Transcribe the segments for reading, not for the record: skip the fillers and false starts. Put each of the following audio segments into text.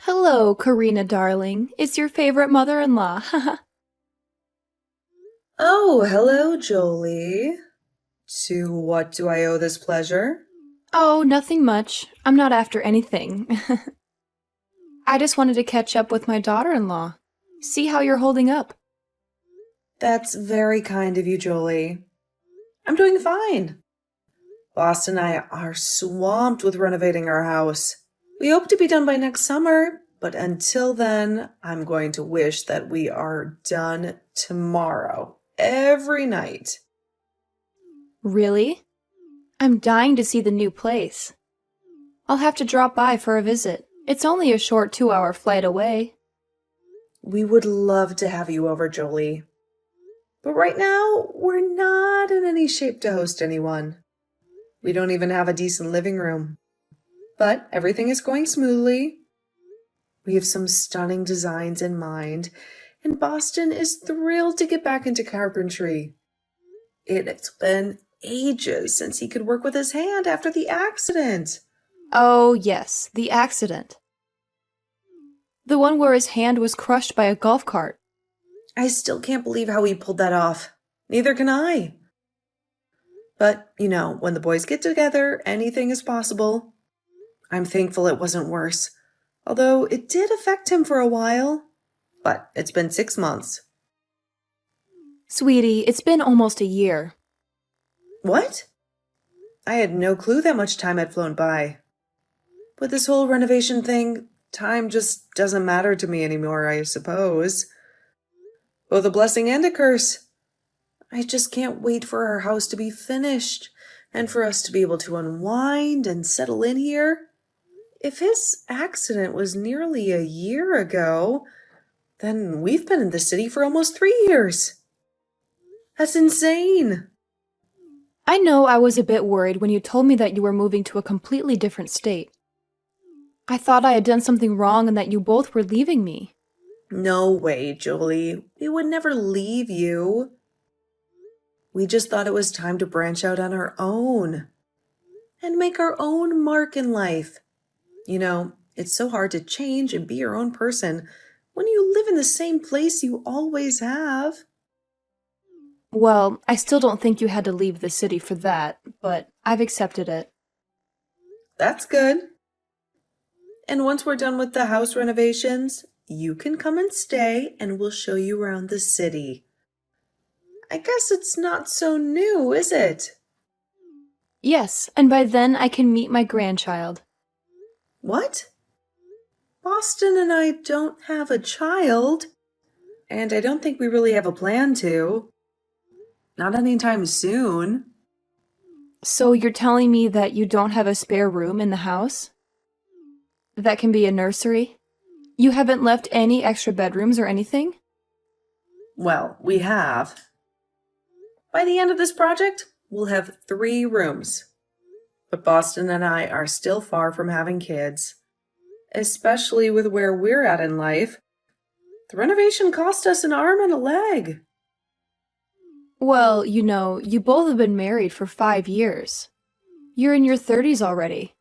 Hello, Karina darling. It's your favorite mother-in-law. Oh, hello, Jolie. To what do I owe this pleasure? Oh, nothing much. I'm not after anything. I just wanted to catch up with my daughter-in-law. See how you're holding up. That's very kind of you, Jolie. I'm doing fine. Boss and I are swamped with renovating our house. We hope to be done by next summer, but until then, I'm going to wish that we are done tomorrow, every night. Really? I'm dying to see the new place. I'll have to drop by for a visit. It's only a short 2-hour flight away. We would love to have you over, Jolie. But right now, we're not in any shape to host anyone. We don't even have a decent living room. But everything is going smoothly. We have some stunning designs in mind, and Boston is thrilled to get back into carpentry. It's been ages since he could work with his hand after the accident. Oh, yes, the accident. The one where his hand was crushed by a golf cart. I still can't believe how he pulled that off. Neither can I. But, when the boys get together, anything is possible. I'm thankful it wasn't worse, although it did affect him for a while. But it's been 6 months. Sweetie, it's been almost a year. What? I had no clue that much time had flown by. With this whole renovation thing, time just doesn't matter to me anymore, I suppose. Both a blessing and a curse. I just can't wait for our house to be finished and for us to be able to unwind and settle in here. If his accident was nearly a year ago, then we've been in the city for almost 3 years. That's insane. I know I was a bit worried when you told me that you were moving to a completely different state. I thought I had done something wrong and that you both were leaving me. No way, Julie. We would never leave you. We just thought it was time to branch out on our own and make our own mark in life. It's so hard to change and be your own person when you live in the same place you always have. Well, I still don't think you had to leave the city for that, but I've accepted it. That's good. And once we're done with the house renovations, you can come and stay and we'll show you around the city. I guess it's not so new, is it? Yes, and by then I can meet my grandchild. What? Boston and I don't have a child, and I don't think we really have a plan to. Not anytime soon. So you're telling me that you don't have a spare room in the house? That can be a nursery? You haven't left any extra bedrooms or anything? Well, we have. By the end of this project, we'll have 3 rooms. But Boston and I are still far from having kids, especially with where we're at in life. The renovation cost us an arm and a leg. Well, you both have been married for 5 years. You're in your 30s already.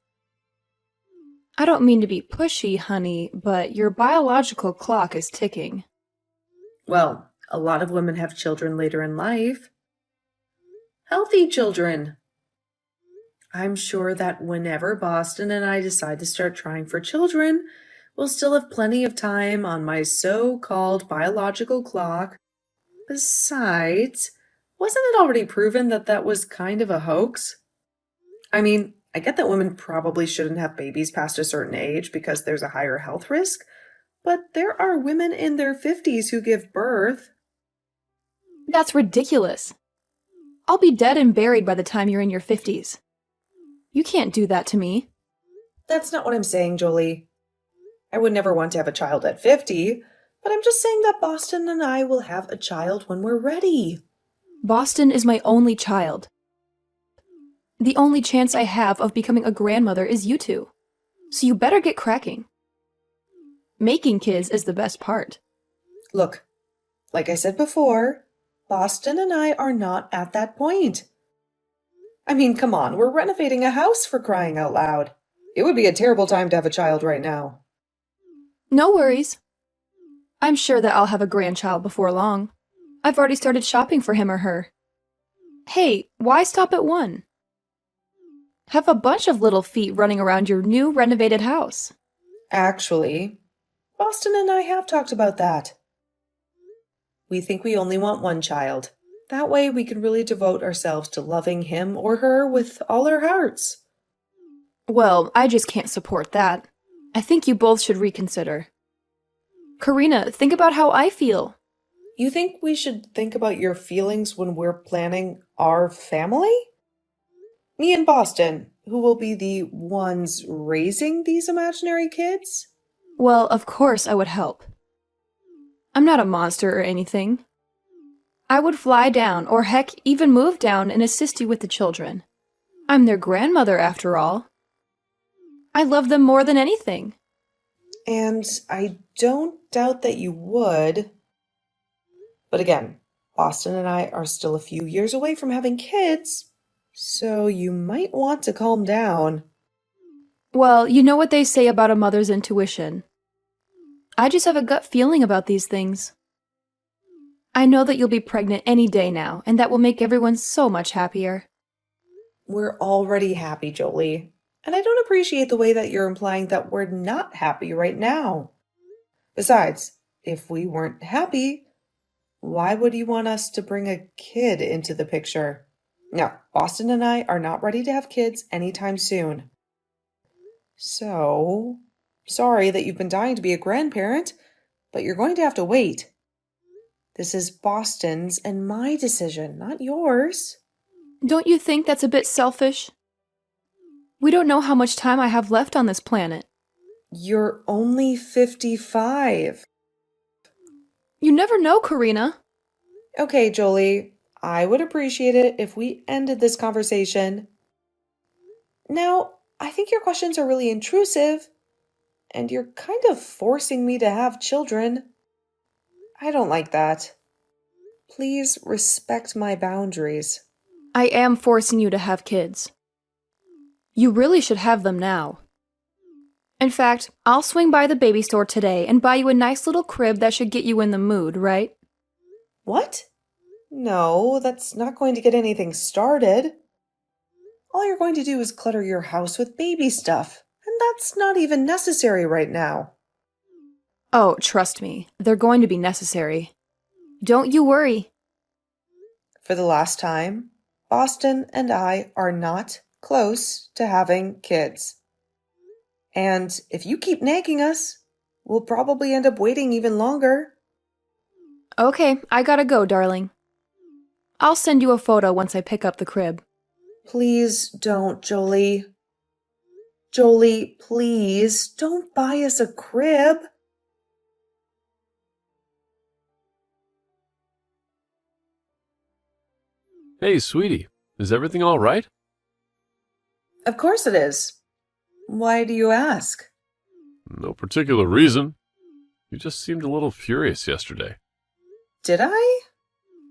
I don't mean to be pushy, honey, but your biological clock is ticking. Well, a lot of women have children later in life. Healthy children. I'm sure that whenever Boston and I decide to start trying for children, we'll still have plenty of time on my so-called biological clock. Besides, wasn't it already proven that that was kind of a hoax? I mean, I get that women probably shouldn't have babies past a certain age because there's a higher health risk, but there are women in their 50s who give birth. That's ridiculous. I'll be dead and buried by the time you're in your 50s. You can't do that to me. That's not what I'm saying, Jolie. I would never want to have a child at 50, but I'm just saying that Boston and I will have a child when we're ready. Boston is my only child. The only chance I have of becoming a grandmother is you two. So you better get cracking. Making kids is the best part. Look, like I said before, Boston and I are not at that point. I mean, come on, we're renovating a house for crying out loud. It would be a terrible time to have a child right now. No worries. I'm sure that I'll have a grandchild before long. I've already started shopping for him or her. Hey, why stop at one? Have a bunch of little feet running around your new renovated house. Actually, Boston and I have talked about that. We think we only want one child. That way we can really devote ourselves to loving him or her with all our hearts. Well, I just can't support that. I think you both should reconsider. Karina, think about how I feel. You think we should think about your feelings when we're planning our family? Me and Boston, who will be the ones raising these imaginary kids? Well, of course I would help. I'm not a monster or anything. I would fly down, or heck, even move down and assist you with the children. I'm their grandmother, after all. I love them more than anything. And I don't doubt that you would. But again, Boston and I are still a few years away from having kids, so you might want to calm down. Well, you know what they say about a mother's intuition. I just have a gut feeling about these things. I know that you'll be pregnant any day now, and that will make everyone so much happier. We're already happy, Jolie. And I don't appreciate the way that you're implying that we're not happy right now. Besides, if we weren't happy, why would you want us to bring a kid into the picture? No, Boston and I are not ready to have kids anytime soon. So, sorry that you've been dying to be a grandparent, but you're going to have to wait. This is Boston's and my decision, not yours. Don't you think that's a bit selfish? We don't know how much time I have left on this planet. You're only 55. You never know, Karina. Okay, Jolie, I would appreciate it if we ended this conversation. Now, I think your questions are really intrusive, and you're kind of forcing me to have children. I don't like that. Please respect my boundaries. I am forcing you to have kids. You really should have them now. In fact, I'll swing by the baby store today and buy you a nice little crib that should get you in the mood, right? What? No, that's not going to get anything started. All you're going to do is clutter your house with baby stuff, and that's not even necessary right now. Oh, trust me, they're going to be necessary. Don't you worry. For the last time, Boston and I are not close to having kids. And if you keep nagging us, we'll probably end up waiting even longer. Okay, I gotta go, darling. I'll send you a photo once I pick up the crib. Please don't, Jolie. Jolie, please don't buy us a crib. Hey, sweetie, is everything all right? Of course it is. Why do you ask? No particular reason. You just seemed a little furious yesterday. Did I?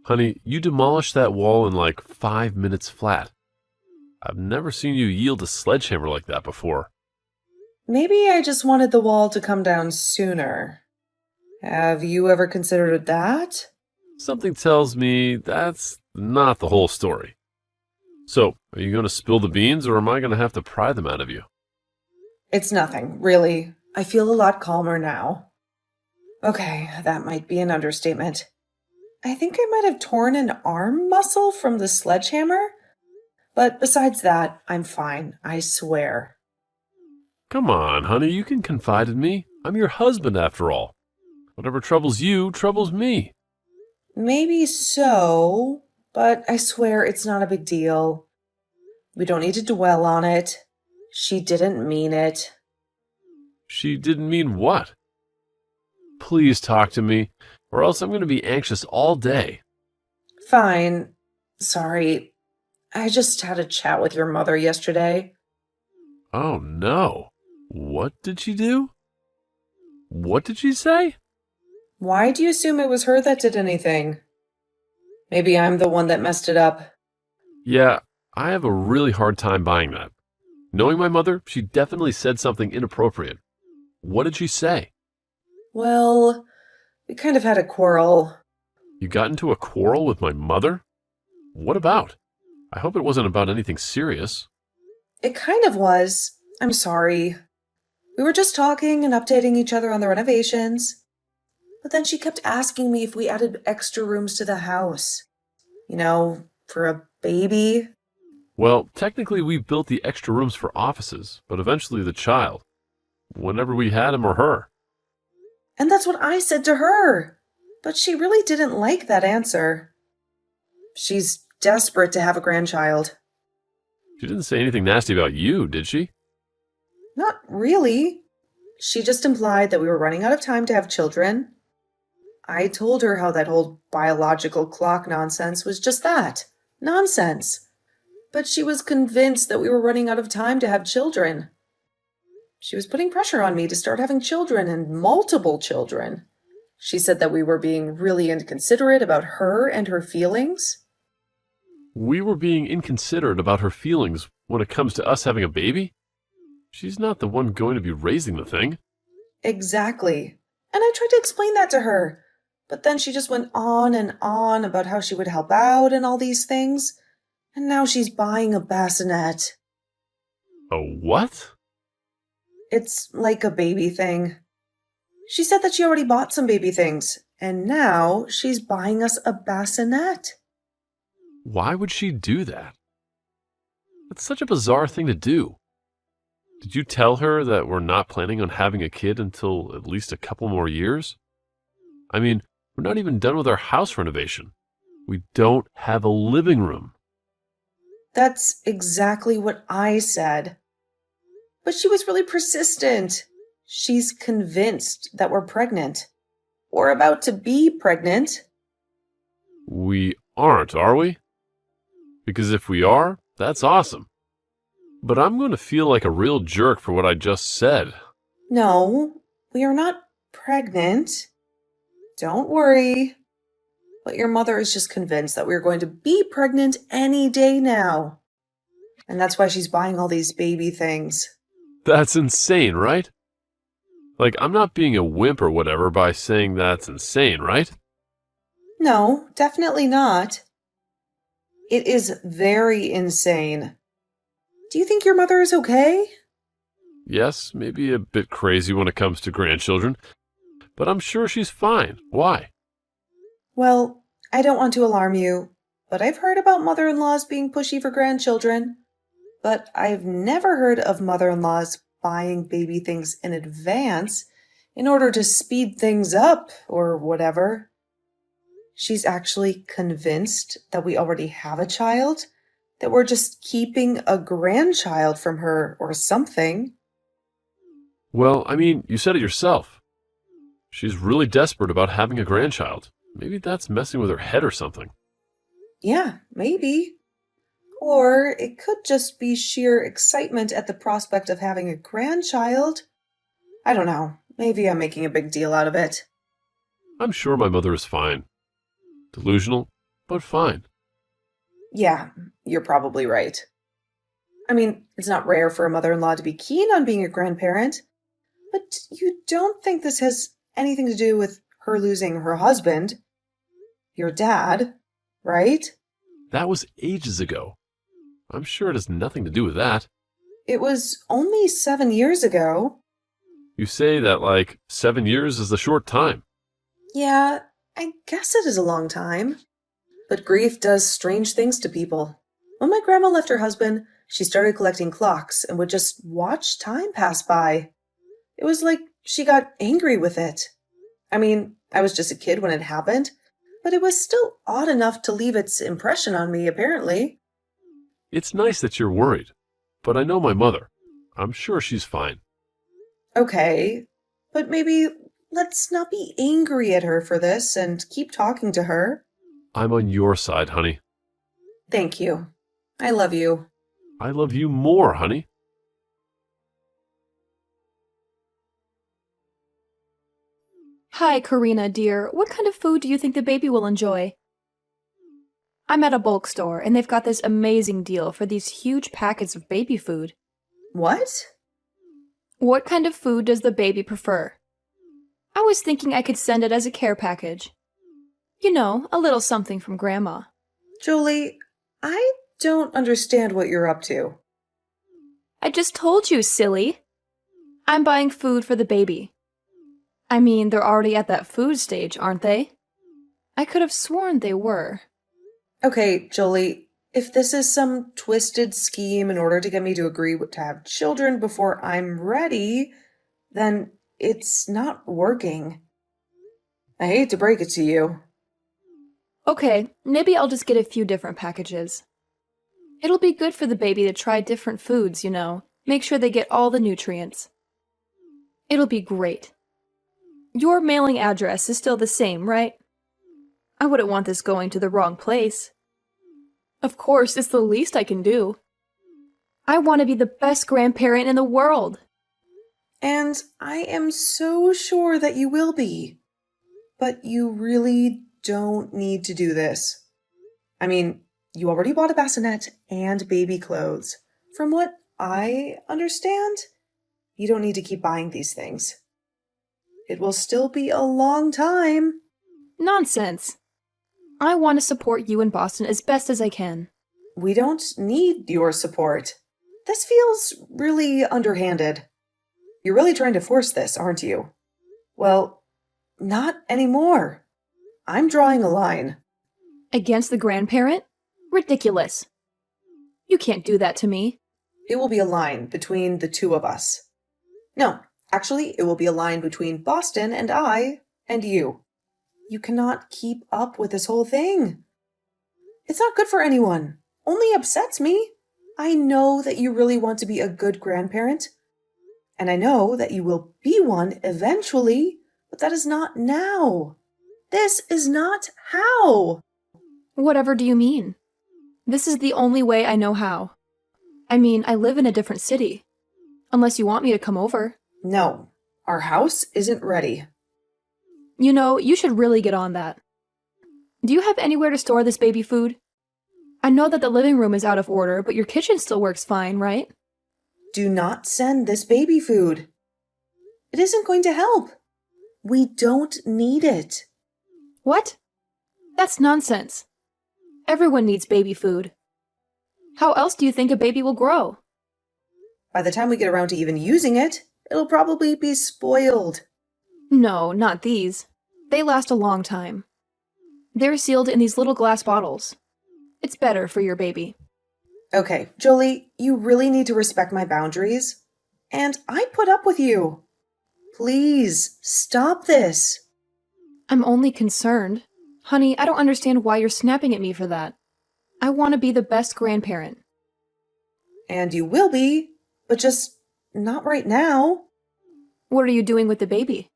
Honey, you demolished that wall in like 5 minutes flat. I've never seen you yield a sledgehammer like that before. Maybe I just wanted the wall to come down sooner. Have you ever considered that? Something tells me that's not the whole story. So, are you going to spill the beans, or am I going to have to pry them out of you? It's nothing, really. I feel a lot calmer now. Okay, that might be an understatement. I think I might have torn an arm muscle from the sledgehammer, but besides that, I'm fine, I swear. Come on, honey, you can confide in me. I'm your husband, after all. Whatever troubles you troubles me. Maybe so, but I swear it's not a big deal. We don't need to dwell on it. She didn't mean it. She didn't mean what? Please talk to me, or else I'm going to be anxious all day. Fine. Sorry. I just had a chat with your mother yesterday. Oh, no. What did she do? What did she say? Why do you assume it was her that did anything? Maybe I'm the one that messed it up. Yeah, I have a really hard time buying that. Knowing my mother, she definitely said something inappropriate. What did she say? Well, we kind of had a quarrel. You got into a quarrel with my mother? What about? I hope it wasn't about anything serious. It kind of was. I'm sorry. We were just talking and updating each other on the renovations. But then she kept asking me if we added extra rooms to the house. For a baby. Well, technically we built the extra rooms for offices, but eventually the child. Whenever we had him or her. And that's what I said to her. But she really didn't like that answer. She's desperate to have a grandchild. She didn't say anything nasty about you, did she? Not really. She just implied that we were running out of time to have children. I told her how that whole biological clock nonsense was just that. Nonsense. But she was convinced that we were running out of time to have children. She was putting pressure on me to start having children and multiple children. She said that we were being really inconsiderate about her and her feelings. We were being inconsiderate about her feelings when it comes to us having a baby? She's not the one going to be raising the thing. Exactly. And I tried to explain that to her. But then she just went on and on about how she would help out and all these things. And now she's buying a bassinet. A what? It's like a baby thing. She said that she already bought some baby things, and now she's buying us a bassinet. Why would she do that? That's such a bizarre thing to do. Did you tell her that we're not planning on having a kid until at least a couple more years? I mean, we're not even done with our house renovation. We don't have a living room. That's exactly what I said. But she was really persistent. She's convinced that we're pregnant. Or about to be pregnant. We aren't, are we? Because if we are, that's awesome. But I'm going to feel like a real jerk for what I just said. No, we are not pregnant. Don't worry. But your mother is just convinced that we're going to be pregnant any day now. And that's why she's buying all these baby things. That's insane, right? Like, I'm not being a wimp or whatever by saying that's insane, right? No, definitely not. It is very insane. Do you think your mother is okay? Yes, maybe a bit crazy when it comes to grandchildren, but I'm sure she's fine. Why? Well, I don't want to alarm you, but I've heard about mother-in-laws being pushy for grandchildren. But I've never heard of mother-in-laws buying baby things in advance in order to speed things up or whatever. She's actually convinced that we already have a child, that we're just keeping a grandchild from her or something. Well, I mean, you said it yourself. She's really desperate about having a grandchild. Maybe that's messing with her head or something. Yeah, maybe. Or it could just be sheer excitement at the prospect of having a grandchild. I don't know. Maybe I'm making a big deal out of it. I'm sure my mother is fine. Delusional, but fine. Yeah, you're probably right. I mean, it's not rare for a mother-in-law to be keen on being a grandparent, but you don't think this has anything to do with her losing her husband, your dad, right? That was ages ago. I'm sure it has nothing to do with that. It was only 7 years ago. You say that like 7 years is a short time. Yeah, I guess it is a long time. But grief does strange things to people. When my grandma left her husband, she started collecting clocks and would just watch time pass by. It was like she got angry with it. I mean, I was just a kid when it happened, but it was still odd enough to leave its impression on me, apparently. It's nice that you're worried, but I know my mother. I'm sure she's fine. Okay, but maybe let's not be angry at her for this and keep talking to her. I'm on your side, honey. Thank you. I love you. I love you more, honey. Hi, Karina, dear. What kind of food do you think the baby will enjoy? I'm at a bulk store, and they've got this amazing deal for these huge packets of baby food. What? What kind of food does the baby prefer? I was thinking I could send it as a care package. You know, a little something from Grandma. Julie, I don't understand what you're up to. I just told you, silly. I'm buying food for the baby. I mean, they're already at that food stage, aren't they? I could have sworn they were. Okay, Julie, if this is some twisted scheme in order to get me to agree to have children before I'm ready, then it's not working. I hate to break it to you. Okay, maybe I'll just get a few different packages. It'll be good for the baby to try different foods, you know. Make sure they get all the nutrients. It'll be great. Your mailing address is still the same, right? I wouldn't want this going to the wrong place. Of course, it's the least I can do. I want to be the best grandparent in the world. And I am so sure that you will be. But you really don't need to do this. I mean, you already bought a bassinet and baby clothes. From what I understand, you don't need to keep buying these things. It will still be a long time. Nonsense. I want to support you in Boston as best as I can. We don't need your support. This feels really underhanded. You're really trying to force this, aren't you? Well, not anymore. I'm drawing a line. Against the grandparent? Ridiculous. You can't do that to me. It will be a line between the two of us. No, actually, it will be a line between Boston and I and you. You cannot keep up with this whole thing. It's not good for anyone. Only upsets me. I know that you really want to be a good grandparent. And I know that you will be one eventually, but that is not now. This is not how. Whatever do you mean? This is the only way I know how. I mean, I live in a different city. Unless you want me to come over. No, our house isn't ready. You know, you should really get on that. Do you have anywhere to store this baby food? I know that the living room is out of order, but your kitchen still works fine, right? Do not send this baby food. It isn't going to help. We don't need it. What? That's nonsense. Everyone needs baby food. How else do you think a baby will grow? By the time we get around to even using it, it'll probably be spoiled. No, not these. They last a long time. They're sealed in these little glass bottles. It's better for your baby. Okay, Jolie, you really need to respect my boundaries. And I put up with you. Please, stop this. I'm only concerned. Honey, I don't understand why you're snapping at me for that. I want to be the best grandparent. And you will be, but just not right now. What are you doing with the baby?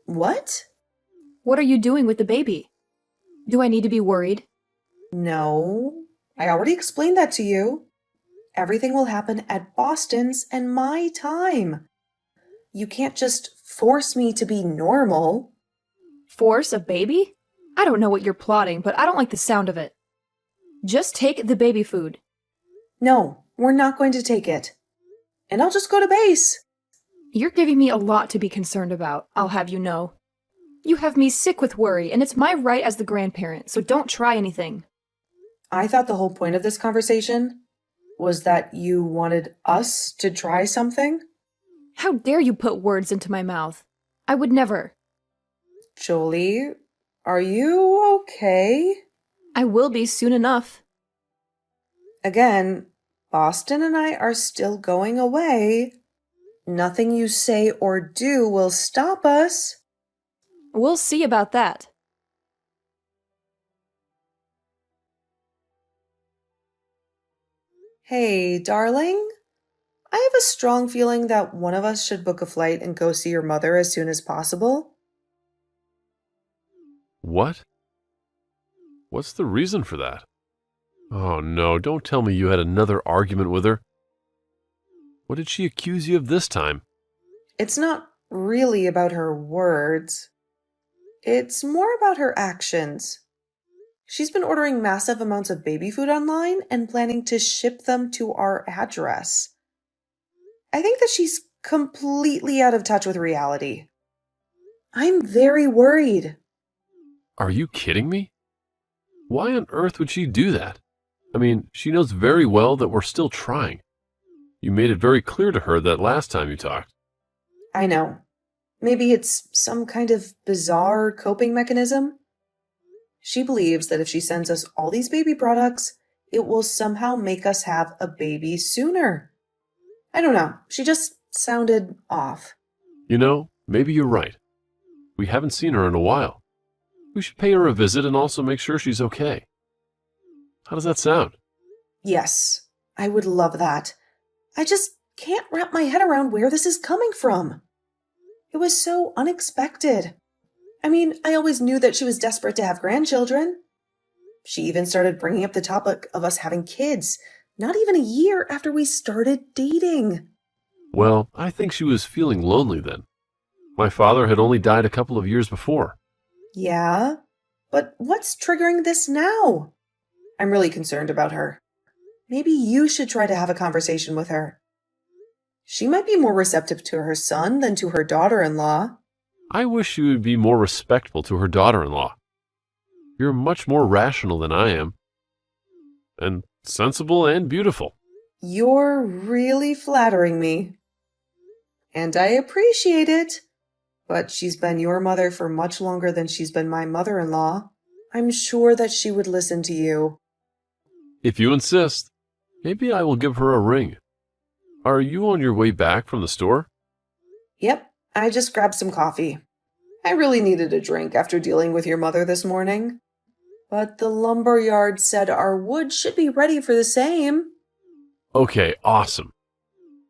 What? What are you doing with the baby? Do I need to be worried? No, I already explained that to you. Everything will happen at Boston's and my time. You can't just force me to be normal. Force a baby? I don't know what you're plotting, but I don't like the sound of it. Just take the baby food. No, we're not going to take it. And I'll just go to base. You're giving me a lot to be concerned about, I'll have you know. You have me sick with worry, and it's my right as the grandparent, so don't try anything. I thought the whole point of this conversation was that you wanted us to try something. How dare you put words into my mouth? I would never. Jolie, are you okay? I will be soon enough. Again, Boston and I are still going away. Nothing you say or do will stop us. We'll see about that. Hey, darling. I have a strong feeling that one of us should book a flight and go see your mother as soon as possible. What? What's the reason for that? Oh no, don't tell me you had another argument with her. What did she accuse you of this time? It's not really about her words. It's more about her actions. She's been ordering massive amounts of baby food online and planning to ship them to our address. I think that she's completely out of touch with reality. I'm very worried. Are you kidding me? Why on earth would she do that? I mean, she knows very well that we're still trying. You made it very clear to her that last time you talked. I know. Maybe it's some kind of bizarre coping mechanism. She believes that if she sends us all these baby products, it will somehow make us have a baby sooner. I don't know. She just sounded off. You know, maybe you're right. We haven't seen her in a while. We should pay her a visit and also make sure she's okay. How does that sound? Yes, I would love that. I just can't wrap my head around where this is coming from. It was so unexpected. I mean, I always knew that she was desperate to have grandchildren. She even started bringing up the topic of us having kids, not even a year after we started dating. Well, I think she was feeling lonely then. My father had only died a couple of years before. Yeah, but what's triggering this now? I'm really concerned about her. Maybe you should try to have a conversation with her. She might be more receptive to her son than to her daughter-in-law. I wish she would be more respectful to her daughter-in-law. You're much more rational than I am. And sensible and beautiful. You're really flattering me. And I appreciate it. But she's been your mother for much longer than she's been my mother-in-law. I'm sure that she would listen to you. If you insist, maybe I will give her a ring. Are you on your way back from the store? Yep, I just grabbed some coffee. I really needed a drink after dealing with your mother this morning. But the lumber yard said our wood should be ready for the same. Okay, awesome.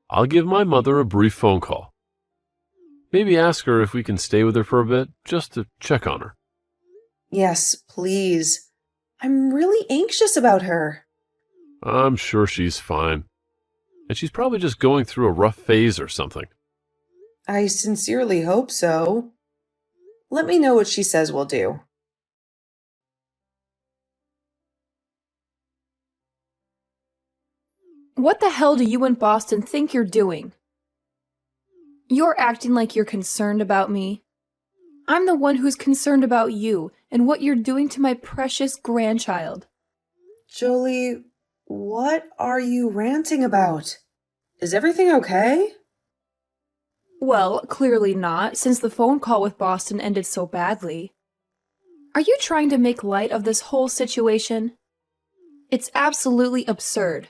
I'll give my mother a brief phone call. Maybe ask her if we can stay with her for a bit, just to check on her. Yes, please. I'm really anxious about her. I'm sure she's fine. And she's probably just going through a rough phase or something. I sincerely hope so. Let me know what she says we'll do. What the hell do you and Boston think you're doing? You're acting like you're concerned about me. I'm the one who's concerned about you and what you're doing to my precious grandchild. Jolie, what are you ranting about? Is everything okay? Well, clearly not, since the phone call with Boston ended so badly. Are you trying to make light of this whole situation? It's absolutely absurd.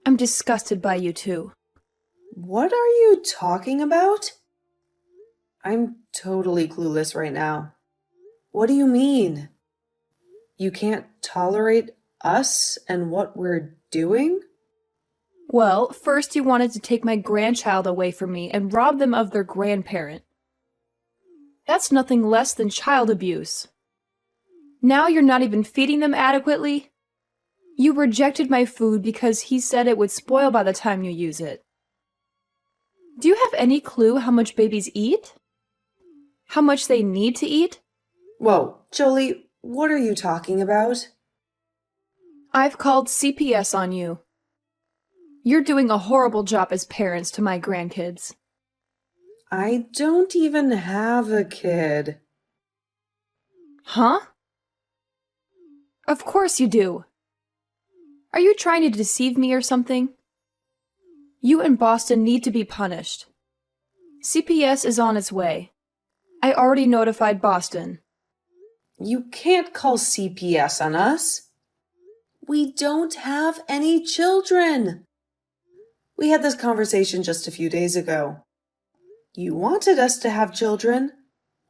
I'm disgusted by you two. What are you talking about? I'm totally clueless right now. What do you mean? You can't tolerate us and what we're doing? Well, first you wanted to take my grandchild away from me and rob them of their grandparent. That's nothing less than child abuse. Now you're not even feeding them adequately? You rejected my food because he said it would spoil by the time you use it. Do you have any clue how much babies eat? How much they need to eat? Whoa, Jolie, what are you talking about? I've called CPS on you. You're doing a horrible job as parents to my grandkids. I don't even have a kid. Huh? Of course you do. Are you trying to deceive me or something? You and Boston need to be punished. CPS is on its way. I already notified Boston. You can't call CPS on us. We don't have any children. We had this conversation just a few days ago. You wanted us to have children,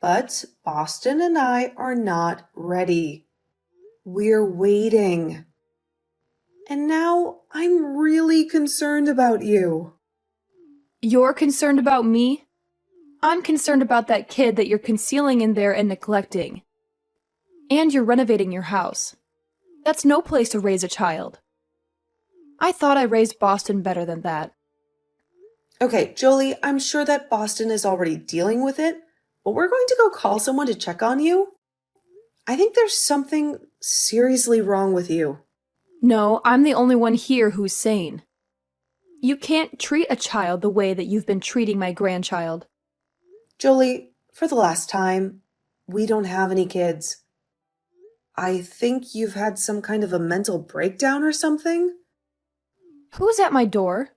but Boston and I are not ready. We're waiting. And now I'm really concerned about you. You're concerned about me? I'm concerned about that kid that you're concealing in there and neglecting. And you're renovating your house. That's no place to raise a child. I thought I raised Boston better than that. Okay, Jolie, I'm sure that Boston is already dealing with it, but we're going to go call someone to check on you. I think there's something seriously wrong with you. No, I'm the only one here who's sane. You can't treat a child the way that you've been treating my grandchild. Jolie, For the last time, we don't have any kids. I think you've had some kind of a mental breakdown or something? Who's at my door?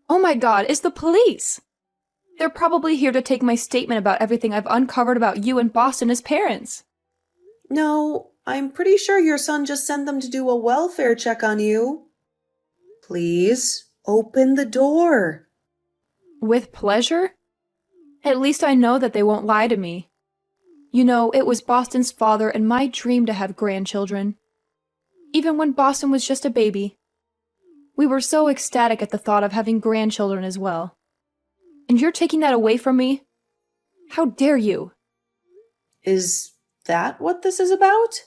Oh my God, it's the police! They're probably here to take my statement about everything I've uncovered about you and Boston as parents. No, I'm pretty sure your son just sent them to do a welfare check on you. Please, open the door. With pleasure? At least I know that they won't lie to me. You know, it was Boston's father and my dream to have grandchildren. Even when Boston was just a baby. We were so ecstatic at the thought of having grandchildren as well. And you're taking that away from me? How dare you? Is that what this is about?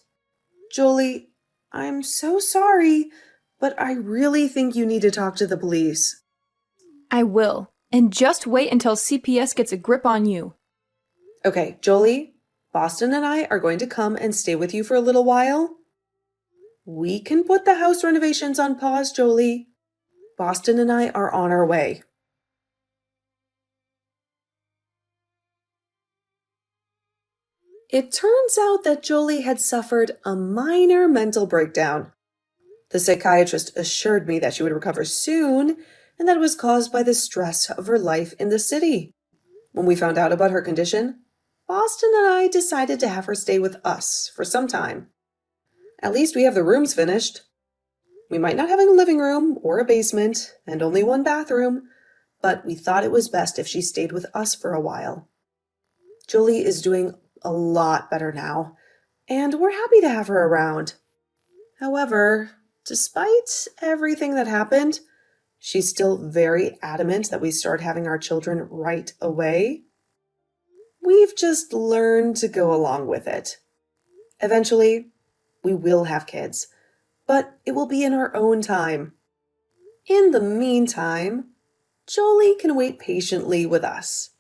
Jolie, I'm so sorry, but I really think you need to talk to the police. I will. And just wait until CPS gets a grip on you. Okay, Jolie, Boston and I are going to come and stay with you for a little while. We can put the house renovations on pause, Jolie. Boston and I are on our way. It turns out that Jolie had suffered a minor mental breakdown. The psychiatrist assured me that she would recover soon and that it was caused by the stress of her life in the city. When we found out about her condition, Boston and I decided to have her stay with us for some time. At least we have the rooms finished. We might not have a living room or a basement and only one bathroom, but we thought it was best if she stayed with us for a while. Jolie is doing a lot better now, and we're happy to have her around. However, despite everything that happened, she's still very adamant that we start having our children right away. We've just learned to go along with it. Eventually, we will have kids, but it will be in our own time. In the meantime, Jolie can wait patiently with us.